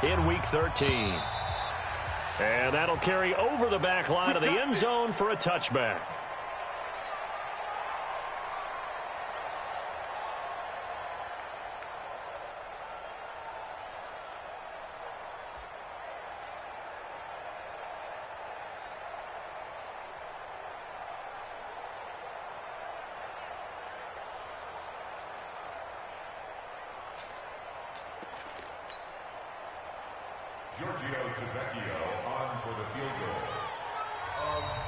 in Week 13. And that'll carry over the back line of the end zone for a touchback.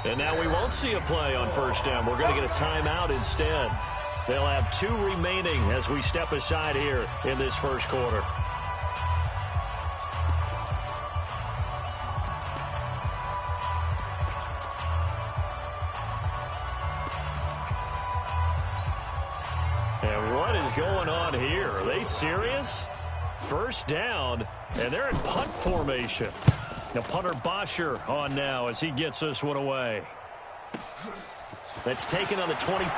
And now we won't see a play on first down. We're going to get a timeout instead. They'll have 2 remaining as we step aside here in this first quarter. And what is going on here? Are they serious? First down, and they're in punt formation. Now punter Bosher on now as he gets this one away. That's taken on the 25.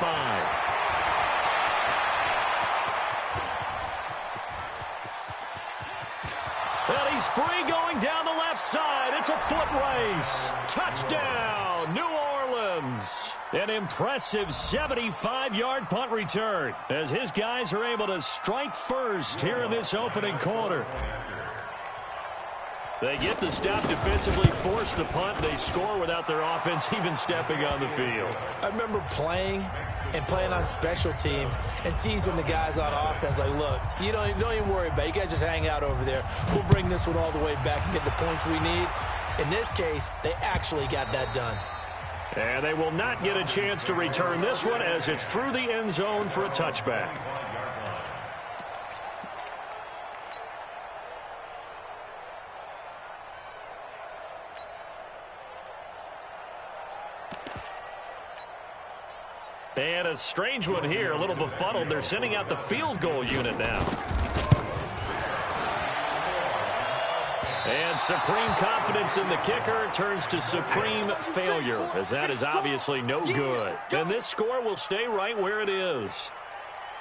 Well, he's free going down the left side. It's a foot race. Touchdown, New Orleans. An impressive 75-yard punt return as his guys are able to strike first here in this opening quarter. They get the stop defensively, force the punt. They score without their offense even stepping on the field. I remember playing on special teams and teasing the guys on offense like, look, you don't even worry about it. You guys just hang out over there. We'll bring this one all the way back and get the points we need. In this case, they actually got that done. And they will not get a chance to return this one as it's through the end zone for a touchback. And a strange one here, a little befuddled. They're sending out the field goal unit now. And supreme confidence in the kicker turns to supreme failure, as that is obviously no good. And this score will stay right where it is.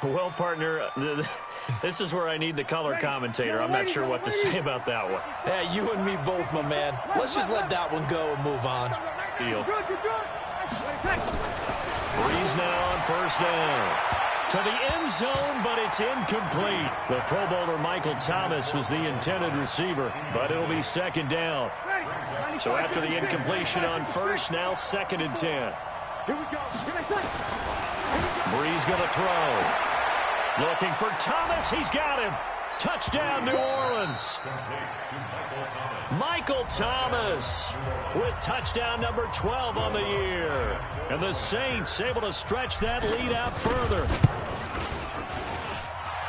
Well, partner, this is where I need the color commentator. I'm not sure what to say about that one. Yeah, you and me both, my man. Let's just let that one go and move on. Deal. Breeze now on first down. To the end zone, but it's incomplete. The Pro Bowler Michael Thomas was the intended receiver, but it'll be second down. So after the incompletion on first, now 2nd and 10. Breeze going to throw. Looking for Thomas. He's got him. Touchdown, New Orleans. Michael Thomas with touchdown number 12 on the year. And the Saints able to stretch that lead out further.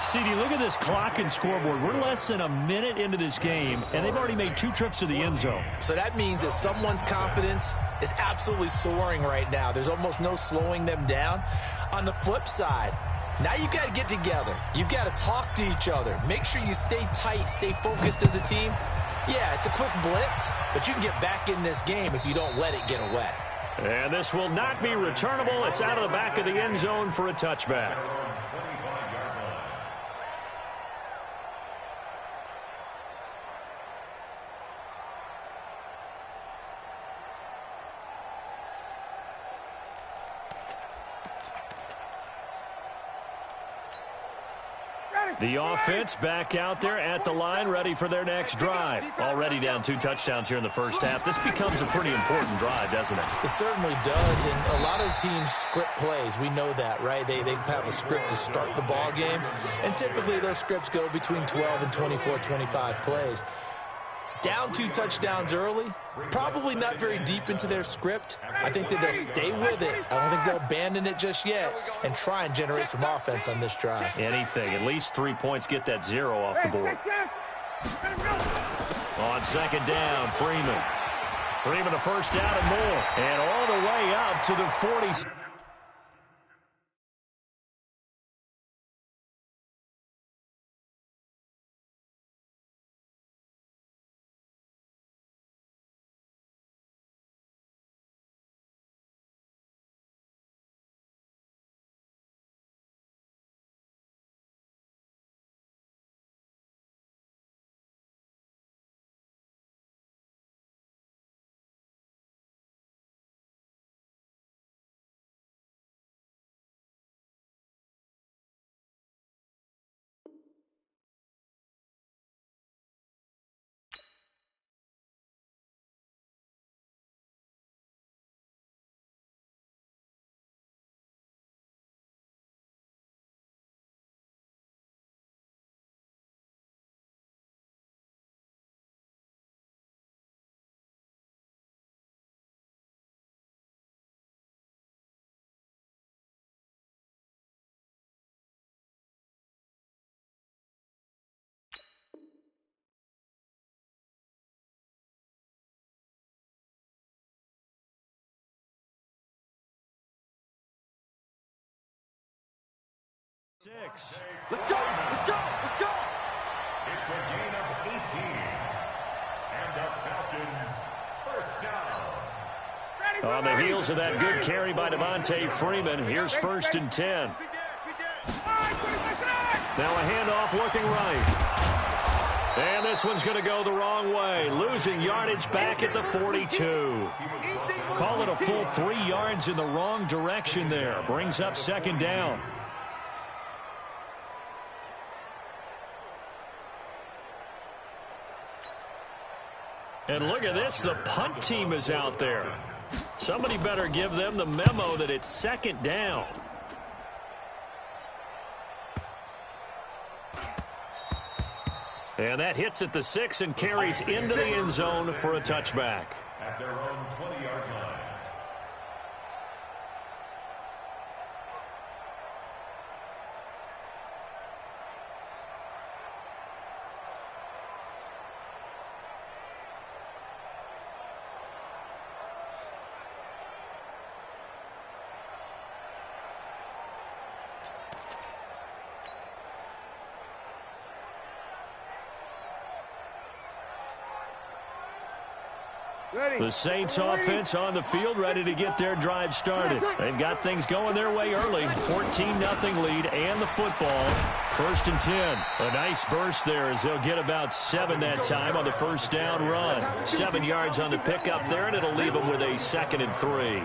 CD, look at this clock and scoreboard. We're less than a minute into this game, and they've already made 2 trips to the end zone. So that means that someone's confidence is absolutely soaring right now. There's almost no slowing them down. On the flip side, now you've got to get together. You've got to talk to each other. Make sure you stay tight, stay focused as a team. Yeah, it's a quick blitz, but you can get back in this game if you don't let it get away. And this will not be returnable. It's out of the back of the end zone for a touchback. The offense back out there at the line, ready for their next drive. Already down 2 touchdowns here in the first half. This becomes a pretty important drive, doesn't it? It certainly does, and a lot of teams script plays. We know that, right? They have a script to start the ball game, and typically those scripts go between 12 and 24, 25 plays. Down 2 touchdowns early, probably not very deep into their script. I think that they'll stay with it. I don't think they'll abandon it just yet and try and generate some offense on this drive. Anything. At least 3 points, get that 0 off the board. On second down, Freeman. Freeman a first down and more. And all the way up to the 40. 6. Let's go! Let's go! Let's go! It's a gain of 18. And the Falcons, first down. On the heels of that good carry by Devontae Freeman, here's 1st and 10. Now a handoff looking right. And this one's going to go the wrong way, losing yardage back at the 42. Call it a full 3 yards in the wrong direction there. Brings up 2nd down. And look at this, the punt team is out there. Somebody better give them the memo that it's 2nd down. And that hits at the 6 and carries into the end zone for a touchback. At their own 20-yard line. The Saints offense on the field, ready to get their drive started. They've got things going their way early. 14-0 lead and the football. 1st and 10. A nice burst there as they'll get about 7 that time on the 1st down run. 7 yards on the pickup there, and it'll leave them with a 2nd and 3.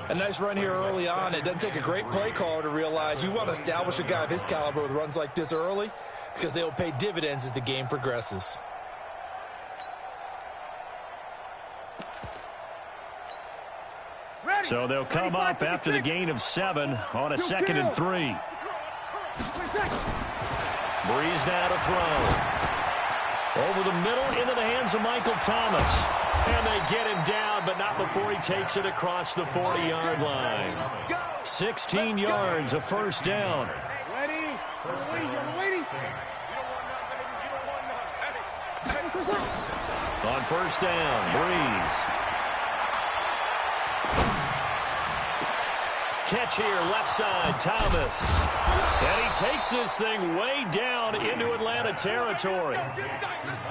A nice run here early on. It doesn't take a great play caller to realize you want to establish a guy of his caliber with runs like this early because they'll pay dividends as the game progresses. So they'll come up after the gain of 7 on a 2nd and 3. Breeze now to throw. Over the middle into the hands of Michael Thomas. And they get him down, but not before he takes it across the 40-yard line. 16 yards, a 1st down. Ready? On 1st down, Breeze. Catch here, left side, Thomas. And he takes this thing way down into Atlanta territory.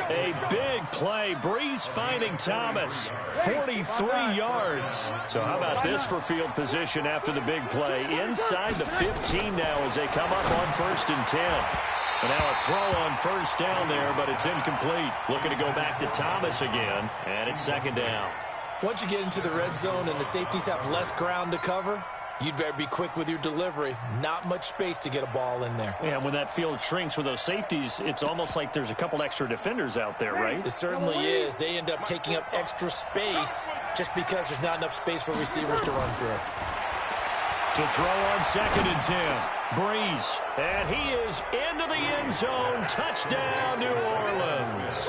A big play. Breeze finding Thomas. 43 yards. So how about this for field position after the big play? Inside the 15 now as they come up on 1st and 10. And now a throw on 1st down there, but it's incomplete. Looking to go back to Thomas again, and it's 2nd down. Once you get into the red zone and the safeties have less ground to cover, you'd better be quick with your delivery. Not much space to get a ball in there. Yeah, when that field shrinks with those safeties, it's almost like there's a couple extra defenders out there, right? It certainly is. They end up taking up extra space just because there's not enough space for receivers to run through. To throw on 2nd and 10. Breeze. And he is into the end zone. Touchdown, New Orleans.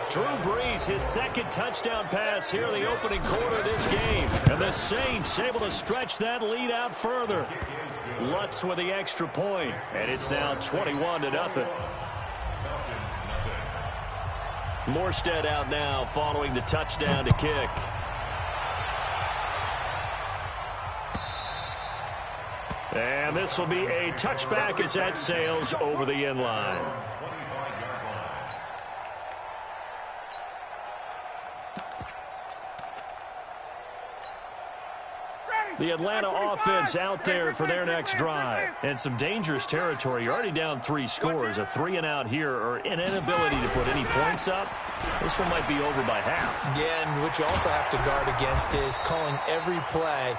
Drew Brees, his 2nd touchdown pass here in the opening quarter of this game. And the Saints able to stretch that lead out further. Lutz with the extra point, and it's now 21-0. Morstead out now following the touchdown to kick. And this will be a touchback as that sails over the end line. The Atlanta offense out there for their next drive. And some dangerous territory. You're already down 3 scores. A 3-and-out here or an inability to put any points up. This one might be over by half. Yeah, and what you also have to guard against is calling every play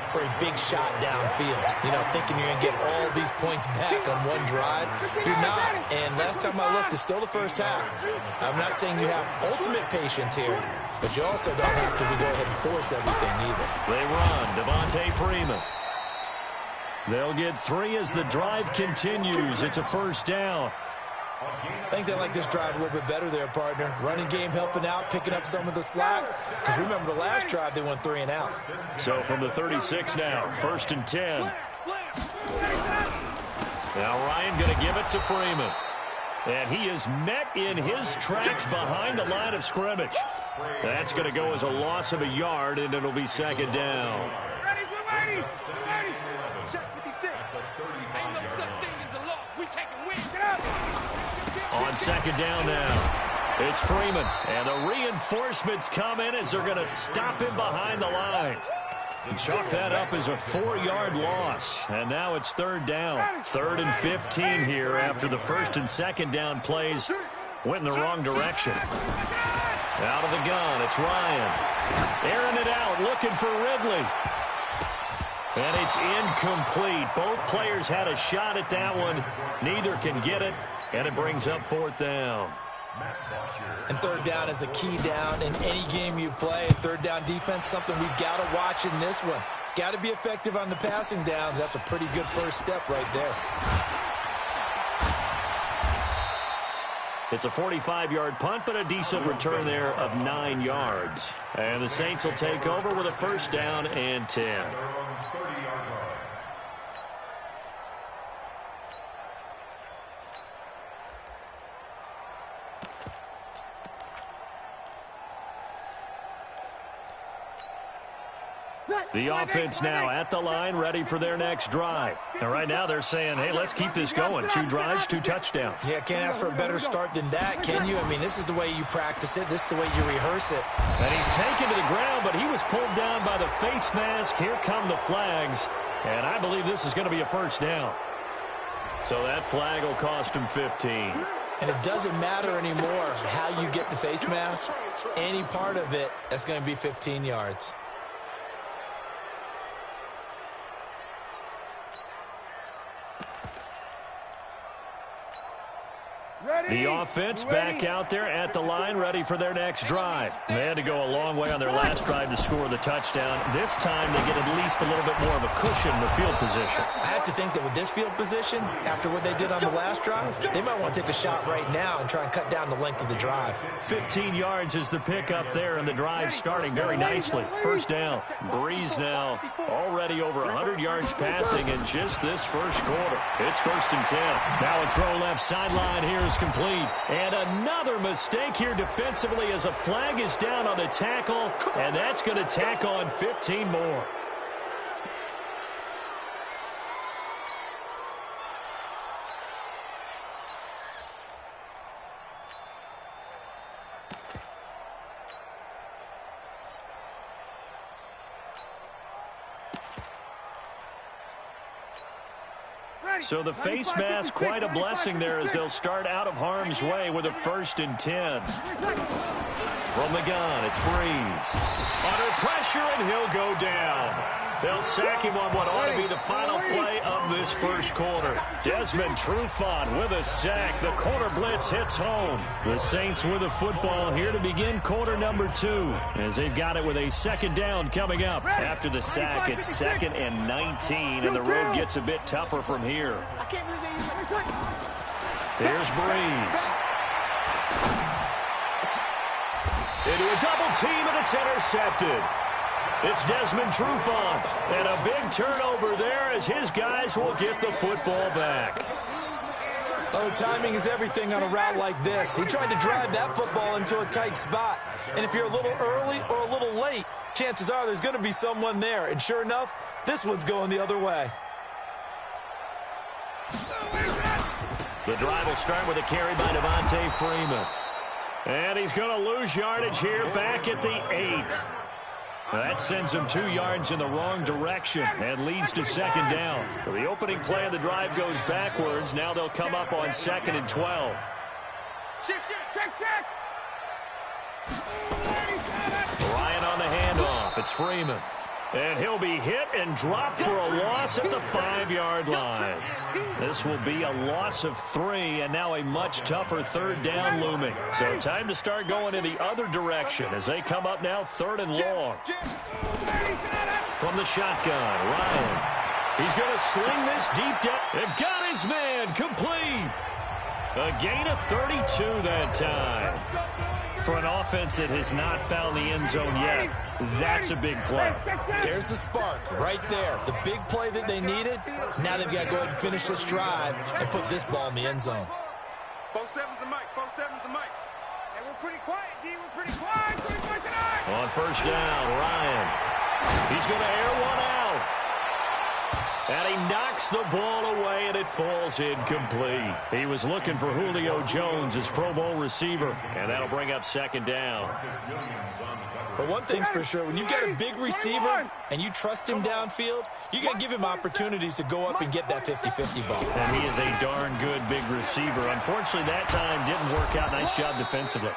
for a big shot downfield. You know, thinking you're going to get all these points back on one drive. You're not. And last time I looked, it's still the first half. I'm not saying you have ultimate patience here, but you also don't have to go ahead and force everything either. They run. Devontae Freeman. They'll get 3 as the drive continues. It's a 1st down. I think they like this drive a little bit better there, partner. Running game helping out, picking up some of the slack. Because remember, the last drive, they went 3 and out. So from the 36 now, 1st and 10. Now Ryan going to give it to Freeman. And he is met in his tracks behind the line of scrimmage. That's going to go as a loss of a yard, and it'll be 2nd down. Ain't no such thing as a loss. We taking wins. Get up. On second down now, it's Freeman. And the reinforcements come in as they're going to stop him behind the line. And chalk that up as a 4-yard loss. And now it's third down. 3rd and 15 here after the first and second down plays went in the wrong direction. Out of the gun, it's Ryan. Airing it out, looking for Ridley. And it's incomplete. Both players had a shot at that one. Neither can get it, and it brings up 4th down. And third down is a key down in any game you play. Third down defense, something we've got to watch in this one. Got to be effective on the passing downs. That's a pretty good first step right there. It's a 45-yard punt, but a decent return there of 9 yards. And the Saints will take over with a first down and 10. The offense now at the line, ready for their next drive. And right now they're saying, hey, let's keep this going. 2 drives, 2 touchdowns. Yeah, can't ask for a better start than that, can you? I mean, this is the way you practice it. This is the way you rehearse it. And he's taken to the ground, but he was pulled down by the face mask. Here come the flags. And I believe this is going to be a first down. So that flag will cost him 15. And it doesn't matter anymore how you get the face mask. Any part of it, that's going to be 15 yards. The offense back out there at the line, ready for their next drive. They had to go a long way on their last drive to score the touchdown. This time they get at least a little bit more of a cushion in the field position. I have to think that with this field position, after what they did on the last drive, they might want to take a shot right now and try and cut down the length of the drive. 15 yards is the pickup there, and the drive starting very nicely. First down. Breeze now already over 100 yards passing in just this first quarter. It's 1st and 10. Now a throw left sideline here is complete. And another mistake here defensively as a flag is down on the tackle, and that's going to tack on 15 more. So the face mask, quite a blessing there as they'll start out of harm's way with a 1st and 10. From the gun, it's Breeze. Under pressure, and he'll go down. They'll sack him on what ought to be the final play of this first quarter. Desmond Trufant with a sack. The corner blitz hits home. The Saints with the football here to begin quarter number 2, as they've got it with a second down coming up. After the sack, it's 2nd and 19, and the road gets a bit tougher from here. Here's Breeze. Into a double team, and it's intercepted. It's Desmond Trufant, and a big turnover there as his guys will get the football back. Oh, timing is everything on a route like this. He tried to drive that football into a tight spot. And if you're a little early or a little late, chances are there's going to be someone there. And sure enough, this one's going the other way. The drive will start with a carry by Devontae Freeman. And he's going to lose yardage here back at the 8. That sends him 2 yards in the wrong direction and leads to second down. So the opening play of the drive goes backwards. Now they'll come up on 2nd and 12. Ryan on the handoff. It's Freeman. And he'll be hit and dropped for a loss at the 5-yard line. This will be a loss of 3, and now a much tougher third down looming. So time to start going in the other direction as they come up now 3rd and long. From the shotgun, Ryan. He's going to sling this deep down. They've got his man complete. A gain of 32 that time. For an offense that has not found the end zone yet, that's a big play. There's the spark right there. The big play that they needed. Now they've got to go ahead and finish this drive and put this ball in the end zone. 4-7's the mic. 4-7's the mic. And we're pretty quiet, D. We're pretty quiet. On first down, Ryan. He's going to air one out. And he knocks the ball away, and it falls incomplete. He was looking for Julio Jones, his Pro Bowl receiver, and that'll bring up second down. But one thing's for sure, when you got a big receiver and you trust him downfield, you got to give him opportunities to go up and get that 50-50 ball. And he is a darn good big receiver. Unfortunately, that time didn't work out. Nice job defensively.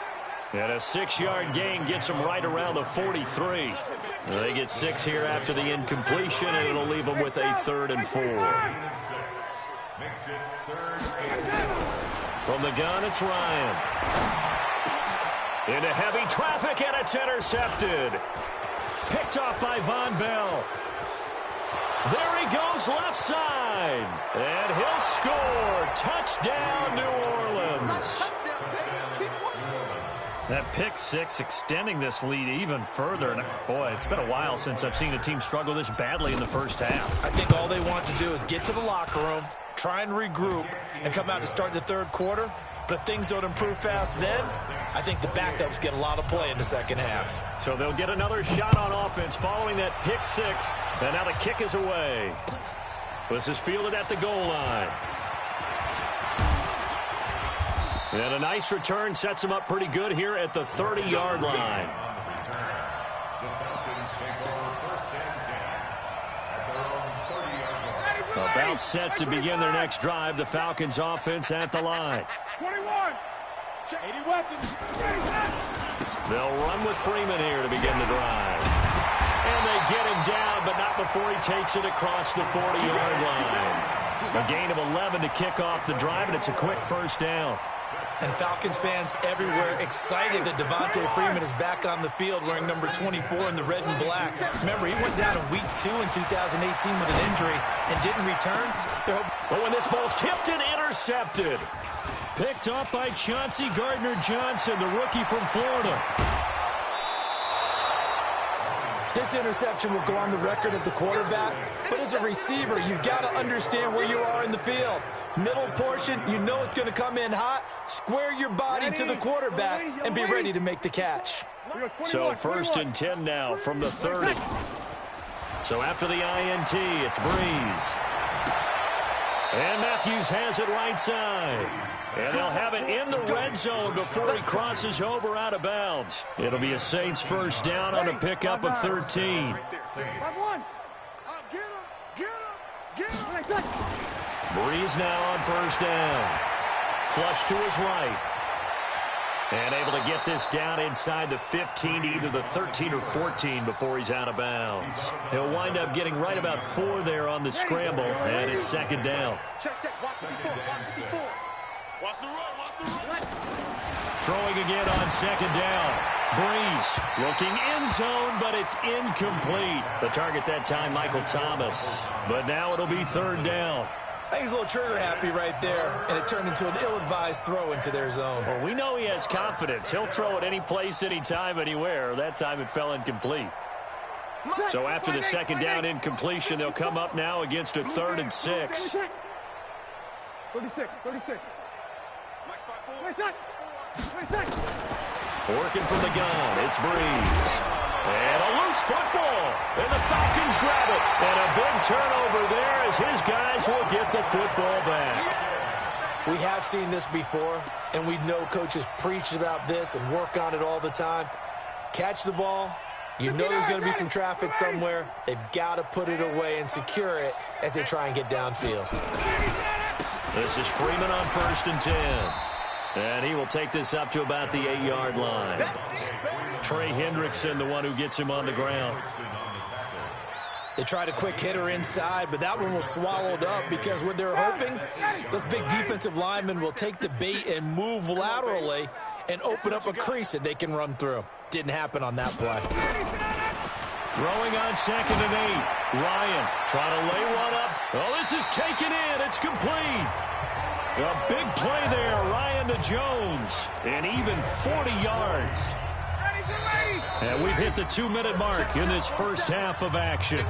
And a 6-yard gain gets him right around the 43. They get 6 here after the incompletion, and it'll leave them with a 3rd and 4. From the gun, it's Ryan. Into heavy traffic, and it's intercepted. Picked off by Von Bell. There he goes, left side. And he'll score. Touchdown, New Orleans. That pick six extending this lead even further. And boy, it's been a while since I've seen a team struggle this badly in the first half. I think all they want to do is get to the locker room, try and regroup, and come out to start the third quarter. But if things don't improve fast then, I think the backups get a lot of play in the second half. So they'll get another shot on offense following that pick six. And now the kick is away. This is fielded at the goal line. And a nice return sets him up pretty good here at the 30-yard line. About set to begin their next drive. The Falcons offense at the line. 21. 80 weapons. They'll run with Freeman here to begin the drive. And they get him down, but not before he takes it across the 40-yard line. A gain of 11 to kick off the drive, and it's a quick first down. And Falcons fans everywhere excited that Devontae Freeman is back on the field wearing number 24 in the red and black. Remember, he went down in week 2 in 2018 with an injury and didn't return. But when this ball's tipped and intercepted. Picked up by Chauncey Gardner-Johnson, the rookie from Florida. This interception will go on the record of the quarterback, but as a receiver, you've got to understand where you are in the field. Middle portion, you know it's going to come in hot. Square your body to the quarterback and be ready to make the catch. So 1st and 10 now from the 30. So after the INT, it's Breeze. And Matthews has it right side. And they'll have it in the red zone before he crosses over out of bounds. It'll be a Saints first down on a pickup of 13. Breeze now on first down. Flush to his right. And able to get this down inside the 15 to either the 13 or 14 before he's out of bounds. He'll wind up getting right about 4 there on the scramble, and it's second down. Throwing again on second down. Breeze looking end zone, but it's incomplete. The target that time, Michael Thomas. But now it'll be third down. I think he's a little trigger happy right there, and it turned into an ill-advised throw into their zone. Well, we know he has confidence. He'll throw it any place, anytime, anywhere. That time it fell incomplete. So after the second down incompletion, they'll come up now against a 3rd and 6. 36. Working from the gun, it's Breeze. And a loose football. And the Falcons grab it. And a big turnover there as his guys will get the football back. We have seen this before, and we know coaches preach about this and work on it all the time. Catch the ball. You know there's going to be some traffic somewhere. They've got to put it away and secure it as they try and get downfield. This is Freeman on 1st and 10. And he will take this up to about the 8-yard line. Trey Hendrickson, the one who gets him on the ground. They tried a quick hitter inside, but that one was swallowed up because what they're hoping, those big defensive linemen will take the bait and move laterally and open up a crease that they can run through. Didn't happen on that play. Throwing on 2nd and 8. Ryan trying to lay one up. Oh, this is taken in. It's complete. A big play there, Ryan to Jones, and even 40 yards. And we've hit the 2-minute mark in this first half of action.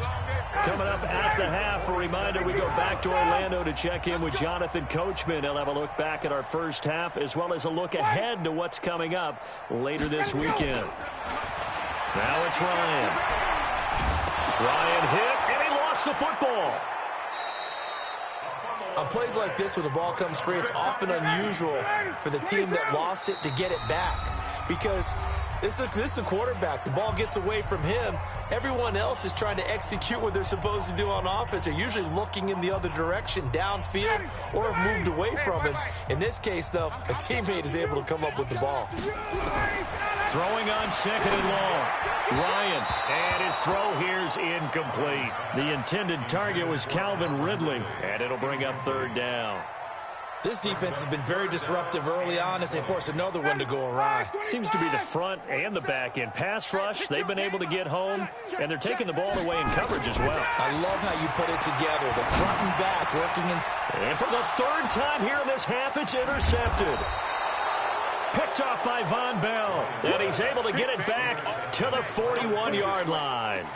Coming up at the half, a reminder, we go back to Orlando to check in with Jonathan Coachman. He'll have a look back at our first half as well as a look ahead to what's coming up later this weekend. Now it's Ryan. Ryan hit, and he lost the football. On plays like this, when the ball comes free, it's often unusual for the team that lost it to get it back. Because this is a quarterback. The ball gets away from him. Everyone else is trying to execute what they're supposed to do on offense. They're usually looking in the other direction, downfield, or have moved away from him. In this case, though, a teammate is able to come up with the ball. Throwing on second and long. Ryan, and his throw here's incomplete. The intended target was Calvin Ridley, and it'll bring up third down. This defense has been very disruptive early on as they force another one to go awry. Seems to be the front and the back end. Pass rush, they've been able to get home, and they're taking the ball away in coverage as well. I love how you put it together, the front and back working in. And for the third time here in this half, it's intercepted. Picked off by Von Bell, and he's able to get it back to the 41-yard line.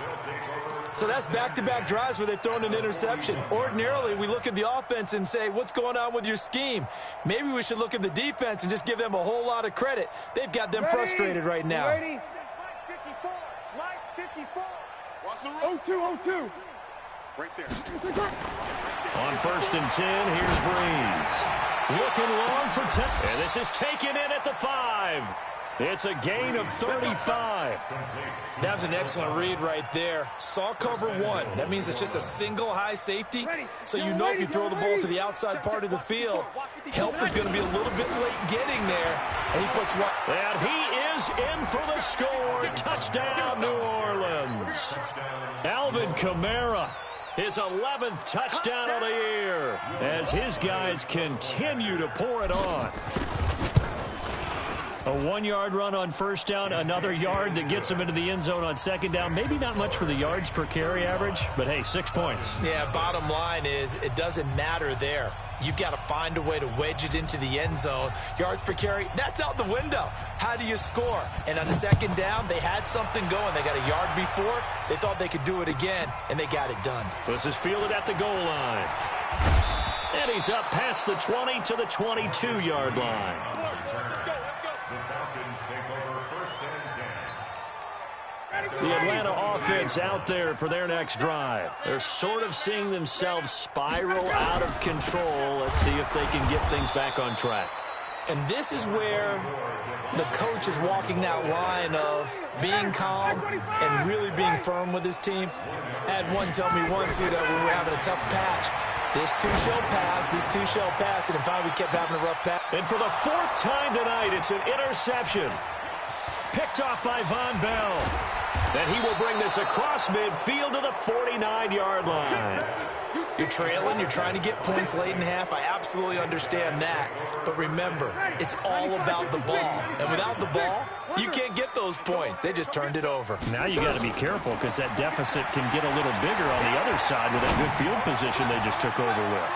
So that's back-to-back drives where they've thrown an interception. Ordinarily, we look at the offense and say, what's going on with your scheme? Maybe we should look at the defense and just give them a whole lot of credit. They've got them frustrated right now. Ready? Line 54. Watch the road. 0-2. Right there. On 1st and 10, here's Breeze. Looking long for 10. And this is taken in at the 5. It's a gain of 35. That was an excellent read right there. Saw cover one. That means it's just a single high safety. So you know if you throw the ball to the outside part of the field, help is going to be a little bit late getting there. And he puts one. And he is in for the score. Touchdown, New Orleans. Alvin Kamara. His 11th touchdown of the year as his guys continue to pour it on. A 1-yard run on first down, another yard that gets him into the end zone on second down. Maybe not much for the yards per carry average, but hey, 6 points. Yeah, bottom line is it doesn't matter there. You've got to find a way to wedge it into the end zone. Yards per carry, that's out the window. How do you score? And on the second down, they had something going. They got a yard before. They thought they could do it again, and they got it done. This is fielded at the goal line. And he's up past the 20 to the 22-yard line. The Atlanta offense out there for their next drive. They're sort of seeing themselves spiral out of control. Let's see if they can get things back on track. And this is where the coach is walking that line of being calm and really being firm with his team. I had one tell me once, when we were having a tough patch, this too shall pass, this too shall pass, and in fact we kept having a rough patch. And for the 4th time tonight, it's an interception. Picked off by Von Bell. And he will bring this across midfield to the 49-yard line. You're trailing. You're trying to get points late in half. I absolutely understand that. But remember, it's all about the ball. And without the ball, you can't get those points. They just turned it over. Now you got to be careful because that deficit can get a little bigger on the other side with that good field position they just took over with.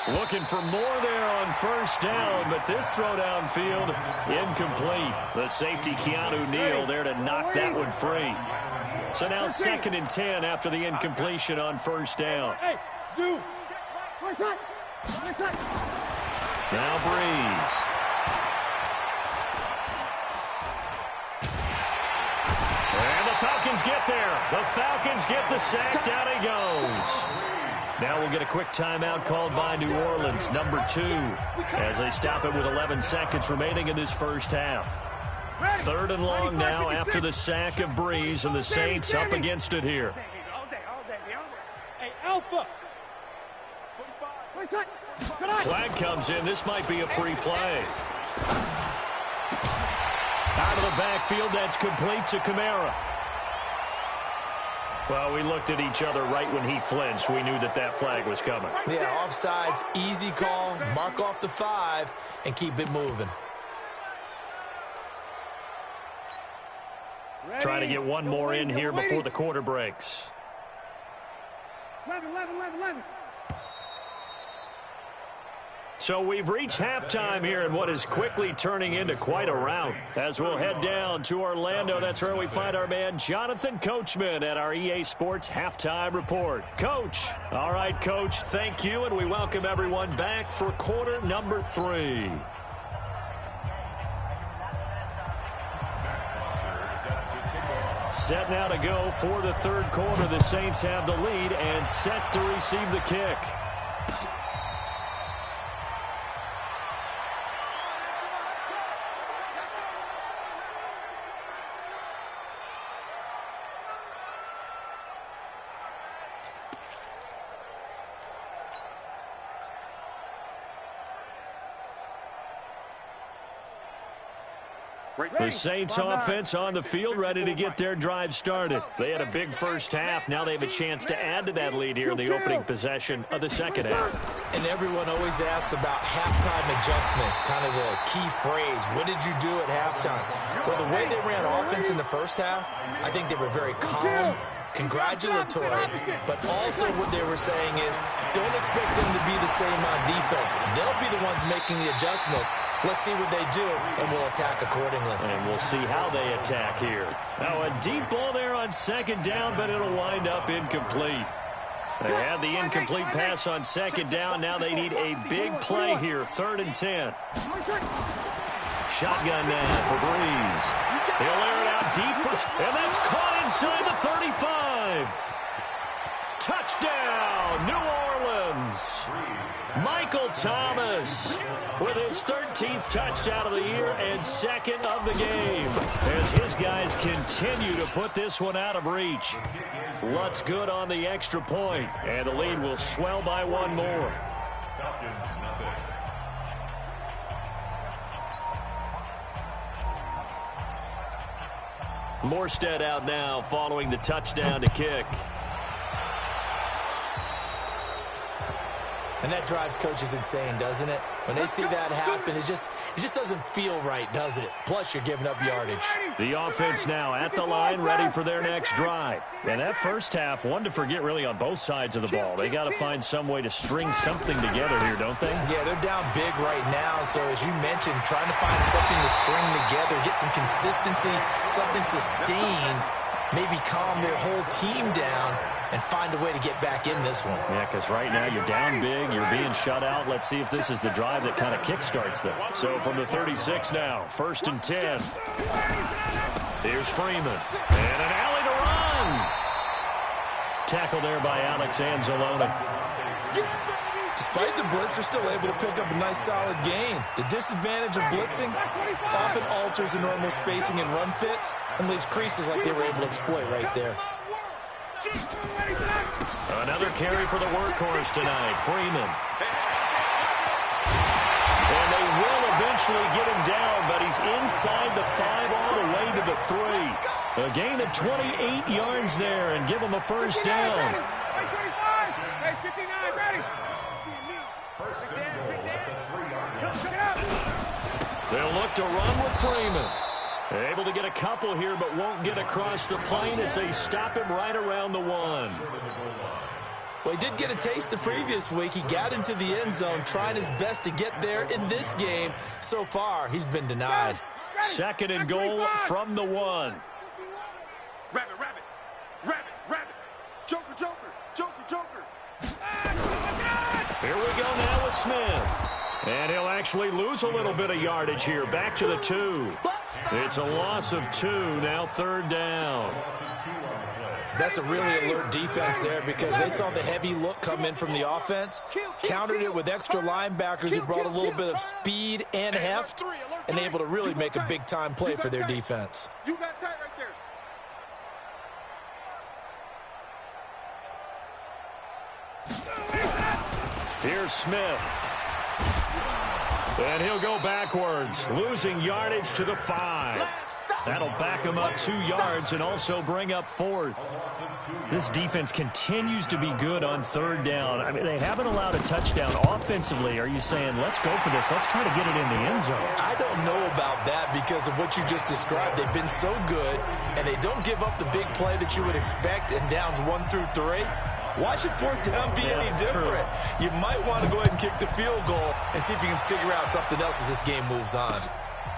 Looking for more there on first down, but this throw downfield, incomplete. The safety, Keanu Neal, there to knock that one free. So now 2nd and 10 after the incompletion on first down. Now Breeze. And the Falcons get there. The Falcons get the sack. Down he goes. Now we'll get a quick timeout called by New Orleans, number 2, as they stop it with 11 seconds remaining in this first half. 3rd and long now after the sack of Breeze, and the Saints up against it here. Hey, Alpha. Flag comes in. This might be a free play. Out of the backfield, that's complete to Kamara. Well, we looked at each other right when he flinched. We knew that that flag was coming. Yeah, offsides, easy call, mark off the 5, and keep it moving. Trying to get one more in here before the quarter breaks. 11. So we've reached halftime here in what is quickly turning into quite a rout. As we'll head down to Orlando, that's where we find our man Jonathan Coachman at our EA Sports Halftime Report. Coach. All right, Coach, thank you, and we welcome everyone back for quarter number 3. Set now to go for the 3rd quarter. The Saints have the lead and set to receive the kick. The Saints offense on the field, ready to get their drive started. They had a big first half. Now they have a chance to add to that lead here in the opening possession of the second half. And everyone always asks about halftime adjustments, kind of the key phrase. What did you do at halftime? Well, the way they ran offense in the first half, I think they were very calm, congratulatory, but also what they were saying is don't expect them to be the same on defense. They'll be the ones making the adjustments. Let's see what they do, and we'll attack accordingly. And we'll see how they attack here. Now a deep ball there on second down, but it'll wind up incomplete. They had the incomplete pass on second down. Now they need a big play here, 3rd and 10. Shotgun now for Breeze. He'll air it out deep, and that's caught inside the 35. Touchdown, New Orleans. Michael Thomas with his 13th touchdown of the year and 2nd of the game as his guys continue to put this one out of reach. Lutz good on the extra point, and the lead will swell by one more. Morstead out now following the touchdown to kick. And that drives coaches insane, doesn't it? When they see that happen, it just doesn't feel right, does it? Plus, you're giving up yardage. The offense now at the line, ready for their next drive. And that first half, one to forget really on both sides of the ball. They got to find some way to string something together here, don't they? Yeah, they're down big right now. So, as you mentioned, trying to find something to string together, get some consistency, something sustained, maybe calm their whole team down, and find a way to get back in this one. Yeah, because right now you're down big, you're being shut out. Let's see if this is the drive that kind of kickstarts them. So from the 36 now, 1st and 10. Here's Freeman. And an alley to run. Tackle there by Alex Anzalone. Despite the blitz, they're still able to pick up a nice solid gain. The disadvantage of blitzing often alters the normal spacing and run fits and leaves creases like they were able to exploit right there. Another carry for the workhorse tonight, Freeman. And they will eventually get him down, but he's inside the 5 all the way to the 3. A gain of 28 yards there and give him a first down. They'll look to run with Freeman. Able to get a couple here, but won't get across the plane as they stop him right around the 1. Well, he did get a taste the previous week. He got into the end zone, trying his best to get there in this game. So far, he's been denied. 2nd and goal from the 1. Rabbit, rabbit, rabbit, rabbit. Joker, joker, joker, joker. Here we go now with Smith. And he'll actually lose a little bit of yardage here. Back to the 2. It's a loss of 2, now 3rd down. That's a really alert defense there because they saw the heavy look come in from the offense, countered it with extra linebackers who brought a little bit of speed and heft, and able to really make a big-time play for their defense. You got tight right there. Here's Smith. And he'll go backwards, losing yardage to the 5. That'll back him up 2 yards and also bring up 4th. This defense continues to be good on 3rd down. I mean, they haven't allowed a touchdown offensively. Are you saying, let's go for this, let's try to get it in the end zone? I don't know about that because of what you just described. They've been so good, and they don't give up the big play that you would expect in downs 1 through 3. Why should 4th down be any different? You might want to go ahead and kick the field goal and see if you can figure out something else as this game moves on.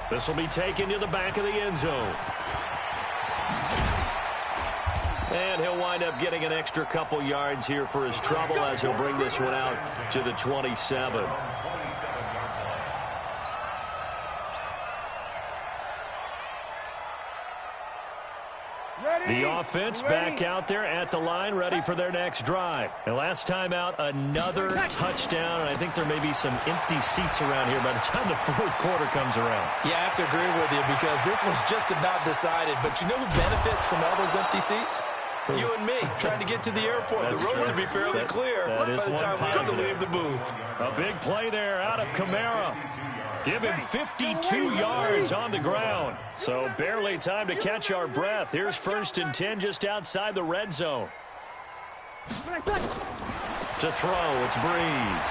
This will be taken to the back of the end zone. And he'll wind up getting an extra couple yards here for his trouble as he'll bring this one out to the 27. The offense back out there at the line, ready for their next drive. And last time out, another touchdown, and I think there may be some empty seats around here by the time the 4th quarter comes around. Yeah, I have to agree with you because this one's just about decided. But you know who benefits from all those empty seats? You and me, trying to get to the airport. The road to be fairly clear by the time we have to leave the booth. A big play there out of Kamara. Give him 52 yards on the ground. So barely time to catch our breath. Here's 1st and 10 just outside the red zone. To throw, it's Breeze.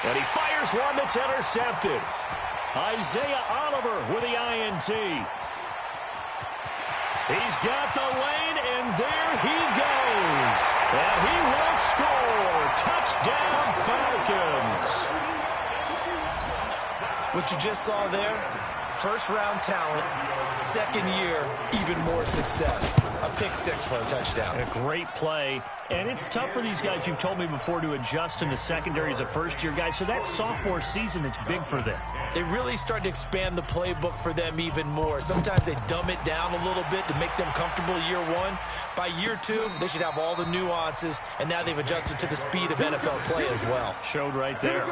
And he fires one that's intercepted. Isaiah Oliver with the INT. He's got the lane, and there he goes. And he will score. Touchdown, Falcons. What you just saw there, first-round talent, second year, even more success. A pick six for a touchdown. A great play. And it's tough for these guys, you've told me before, to adjust in the secondary as a first-year guy. So that sophomore season, it's big for them. They really start to expand the playbook for them even more. Sometimes they dumb it down a little bit to make them comfortable year one. By year two, they should have all the nuances, and now they've adjusted to the speed of NFL play as well. Showed right there.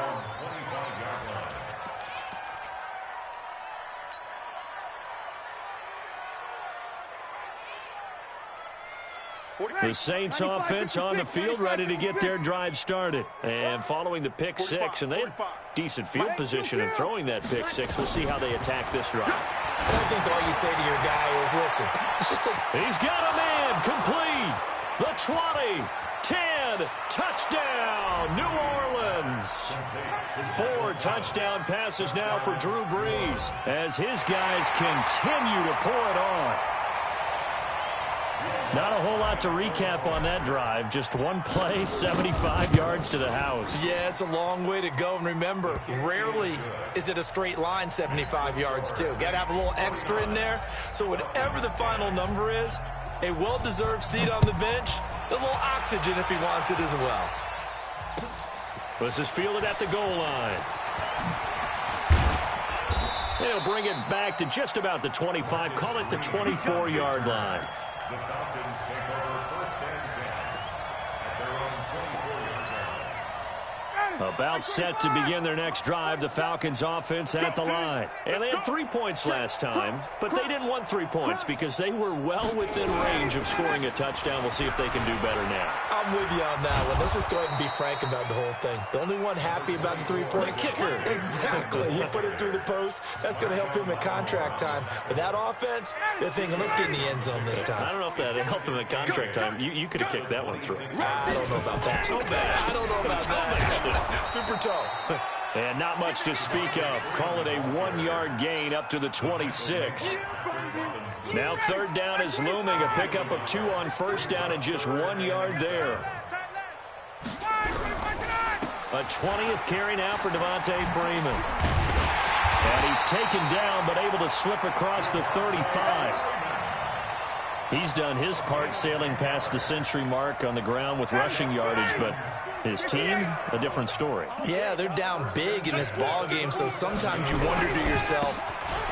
The Saints offense on the field, ready to get their drive started. And following the pick six, and they had decent field position in throwing that pick six. We'll see how they attack this drive. I think all you say to your guy is, listen, it's just a... He's got a man, complete. The 20, 10, touchdown, New Orleans. 4 touchdown passes now for Drew Brees as his guys continue to pour it on. Not a whole lot to recap on that drive. Just one play, 75 yards to the house. Yeah, it's a long way to go. And remember, rarely is it a straight line 75 yards, too. Got to have a little extra in there. So whatever the final number is, a well-deserved seat on the bench, a little oxygen if he wants it as well. This is fielded at the goal line. They'll bring it back to just about the 25. Call it the 24-yard line. The Falcons take over 1st and 10 at their own 24-yard line. About set to begin their next drive, the Falcons offense at the line. And they had 3 points last time, but they didn't want 3 points because they were well within range of scoring a touchdown. We'll see if they can do better now. I'm with you on that one. Let's just go ahead and be frank about the whole thing. The only one happy about the 3-point kicker. Exactly. You put it through the post. That's going to help him at contract time. But that offense, they're thinking, let's get in the end zone this time. I don't know if that helped him at contract time. You could have kicked that one through. I don't know about that. I don't know about that. Super toe. And not much to speak of. Call it a 1-yard gain up to the 26. Now 3rd down is looming. A pickup of 2 on 1st down and just 1 yard there. A 20th carry now for Devontae Freeman. And he's taken down but able to slip across the 35. He's done his part sailing past the century mark on the ground with rushing yardage, but his team, a different story. Yeah, they're down big in this ball game, so sometimes you wonder to yourself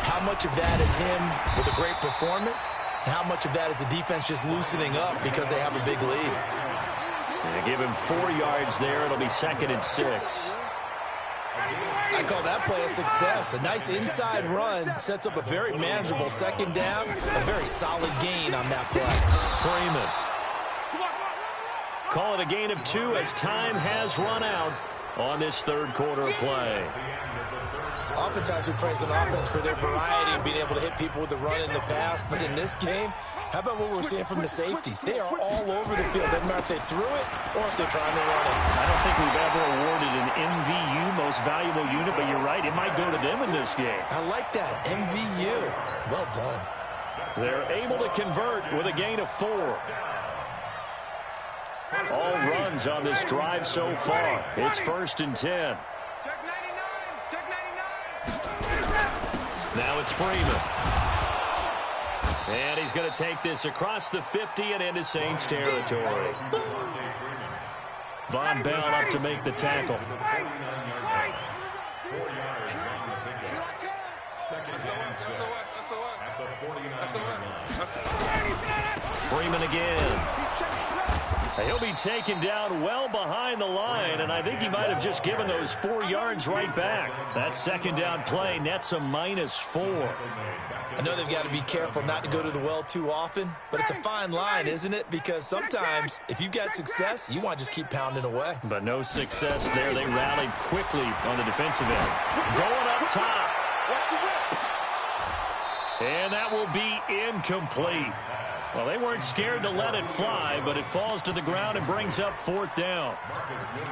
how much of that is him with a great performance and how much of that is the defense just loosening up because they have a big lead. And they give him 4 yards there. It'll be 2nd and 6. I call that play a success. A nice inside run sets up a very manageable 2nd down. A very solid gain on that play. Freeman. Call it a gain of 2 as time has run out on this 3rd quarter of play. Oftentimes we praise an offense for their variety and being able to hit people with the run in the past. But in this game, how about what we're seeing from the safeties? They are all over the field. Doesn't matter if they threw it or if they're trying to run it. I don't think we've ever awarded an MVU, most valuable unit, but you're right, it might go to them in this game. I like that. MVU. Well done. They're able to convert with a gain of 4. All runs on this drive so far. It's 1st and 10. Check 99. Check 99. Now it's Freeman. And he's going to take this across the 50 and into Saints territory. Von Bell up to make the tackle. 4 yards on the pickup. 2nd and 6 at the 49-yard line. Freeman again. He'll be taken down well behind the line, and I think he might have just given those 4 yards right back. That second down play nets a -4. I know they've got to be careful not to go to the well too often, but it's a fine line, isn't it? Because sometimes if you've got success, you want to just keep pounding away. But no success there. They rallied quickly on the defensive end. Going up top. And that will be incomplete. Well, they weren't scared to let it fly, but it falls to the ground and brings up 4th down.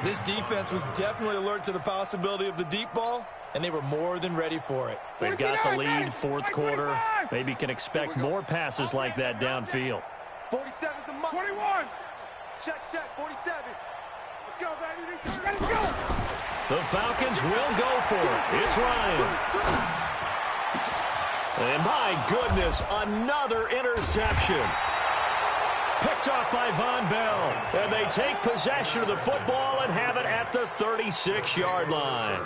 This defense was definitely alert to the possibility of the deep ball, and they were more than ready for it. They've got the lead, 4th quarter. Maybe can expect more passes like that downfield. 47 the mark. 21. Check, 47. Let's go, baby. Let's go. The Falcons will go for it. It's Ryan. And my goodness, another interception. Picked off by Von Bell. And they take possession of the football and have it at the 36-yard line.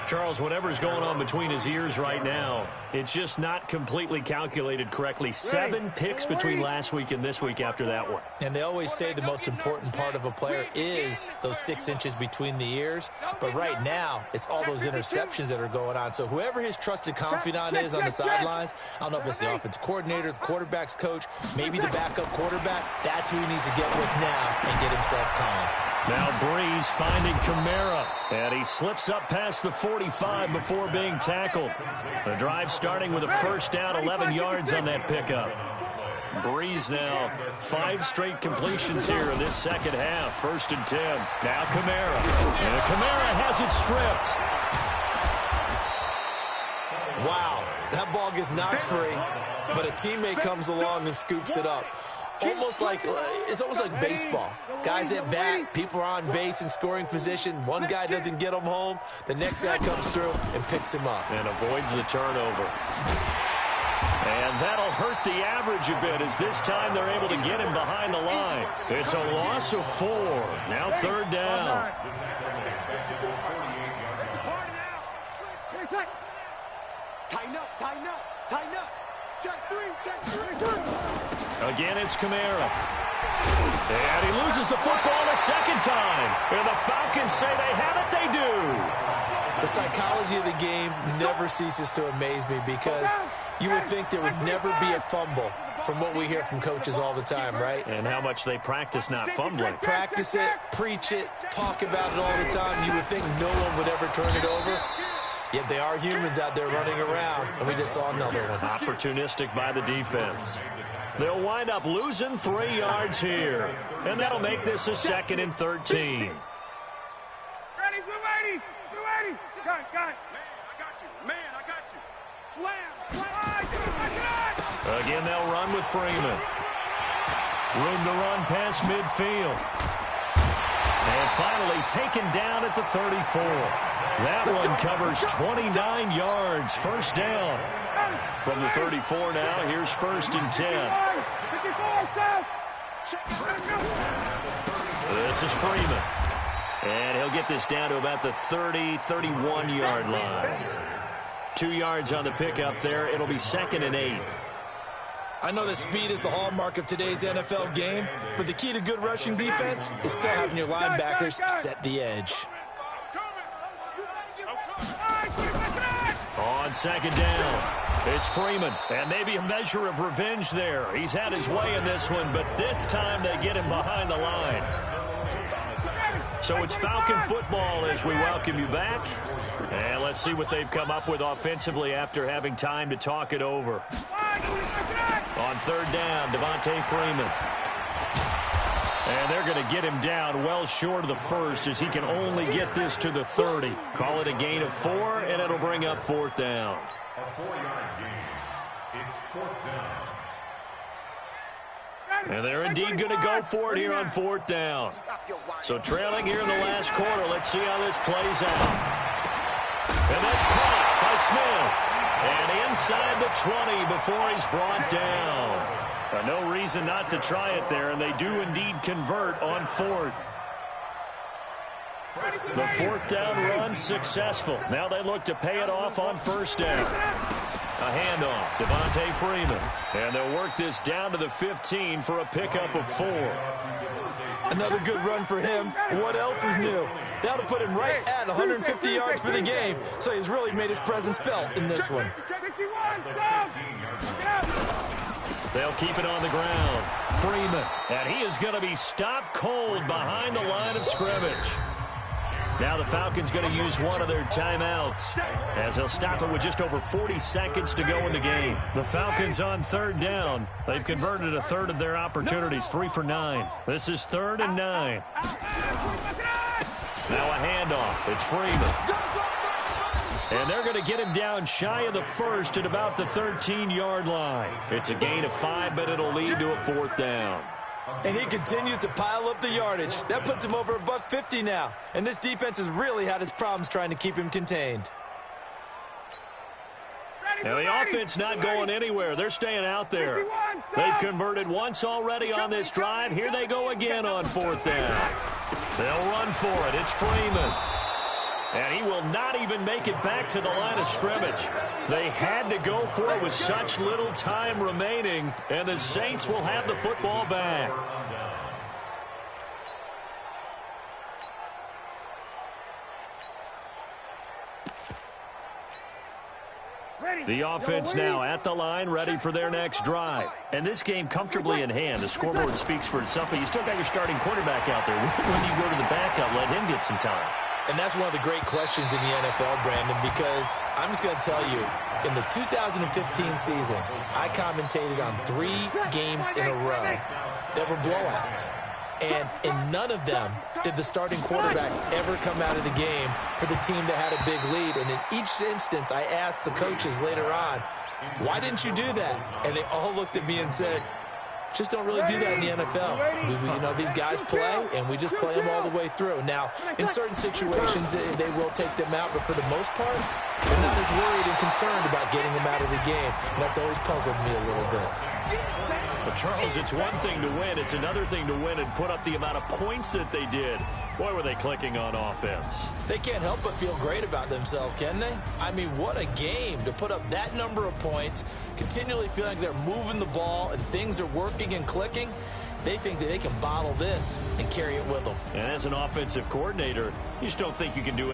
Charles, whatever's going on between his ears right now, it's just not completely calculated correctly. 7 picks between last week and this week after that one. And they always say the most important part of a player is those 6 inches between the ears. But right now, it's all those interceptions that are going on. So whoever his trusted confidant is on the sidelines, I don't know if it's the offensive coordinator, the quarterback's coach, maybe the backup quarterback, that's who he needs to get with now and get himself calm. Now Breeze finding Kamara, and he slips up past the 45 before being tackled. The drive starting with a first down, 11 yards on that pickup. Breeze now 5 straight completions here in this second half. 1st and 10. Now Kamara, and Kamara has it stripped. Wow, that ball gets knocked free, but a teammate comes along and scoops it up. It's almost like baseball. Guys at bat, people are on base in scoring position. One guy doesn't get him home. The next guy comes through and picks him up. And avoids the turnover. And that'll hurt the average a bit as this time they're able to get him behind the line. It's a loss of 4. Now 3rd down. Tighten up, tighten up, tighten up. Check 3, check 3. Again, it's Kamara. And he loses the football a second time. And the Falcons say they have it, they do. The psychology of the game never ceases to amaze me because you would think there would never be a fumble from what we hear from coaches all the time, right? And how much they practice not fumbling. Practice it, preach it, talk about it all the time. You would think no one would ever turn it over. Yet they are humans out there running around, and we just saw another one. Opportunistic by the defense. They'll wind up losing 3 yards here. And that'll make this a 2nd and 13. Ready, 280, 280. Got it. Man, I got you. Man, I got you. Slam. Again, they'll run with Freeman. Room to run past midfield. And finally taken down at the 34. That one covers 29 yards. First down. From the 34 now, here's 1st and 10. This is Freeman. And he'll get this down to about the 30, 31-yard line. 2 yards on the pickup there. It'll be 2nd and 8. I know that speed is the hallmark of today's NFL game, but the key to good rushing defense is still having your linebackers set the edge. On 2nd down, it's Freeman, and maybe a measure of revenge there. He's had his way in this one, but this time they get him behind the line. So it's Falcon football as we welcome you back. And let's see what they've come up with offensively after having time to talk it over. On 3rd down, Devontae Freeman. And they're going to get him down well short of the 1st as he can only get this to the 30. Call it a gain of 4, and it'll bring up 4th down. A 4-yard gain. It's 4th down. And they're indeed going to go for it here on 4th down. So trailing here in the last quarter, let's see how this plays out. And that's caught by Smith. And inside the 20 before he's brought down. No reason not to try it there, and they do indeed convert on 4th. The 4th down run successful. Now they look to pay it off on 1st down. A handoff, Devontae Freeman. And they'll work this down to the 15 for a pickup of 4. Another good run for him. What else is new? That'll put him right at 150 yards for the game, so he's really made his presence felt in this one. They'll keep it on the ground. Freeman. And he is going to be stopped cold behind the line of scrimmage. Now the Falcons going to use one of their timeouts as they'll stop it with just over 40 seconds to go in the game. The Falcons on third down. They've converted a third of their opportunities, 3 for 9. This is 3rd and 9. Now a handoff. It's Freeman. And they're going to get him down shy of the first at about the 13-yard line. It's a gain of 5, but it'll lead to a 4th down. And he continues to pile up the yardage. That puts him over $150 now. And this defense has really had its problems trying to keep him contained. Now the offense not going anywhere. They're staying out there. They've converted once already on this drive. Here they go again on 4th down. They'll run for it. It's Freeman. And he will not even make it back to the line of scrimmage. They had to go for it with such little time remaining, and the Saints will have the football back. The offense now at the line, ready for their next drive. And this game comfortably in hand. The scoreboard speaks for itself, but you still got your starting quarterback out there. When you go to the backup, let him get some time. And that's one of the great questions in the NFL, Brandon, because I'm just going to tell you, in the 2015 season, I commentated on 3 games in a row that were blowouts. And in none of them did the starting quarterback ever come out of the game for the team that had a big lead. And in each instance, I asked the coaches later on, why didn't you do that? And they all looked at me and said, just don't really do that in the NFL. You know, these guys play, and we just play them all the way through. Now, in certain situations, they will take them out, but for the most part, they're not as worried and concerned about getting them out of the game. And that's always puzzled me a little bit. But, Charles, it's one thing to win. It's another thing to win and put up the amount of points that they did. Boy, were they clicking on offense. They can't help but feel great about themselves, can they? I mean, what a game to put up that number of points, continually feeling like they're moving the ball and things are working and clicking. They think that they can bottle this and carry it with them. And as an offensive coordinator, you just don't think you can do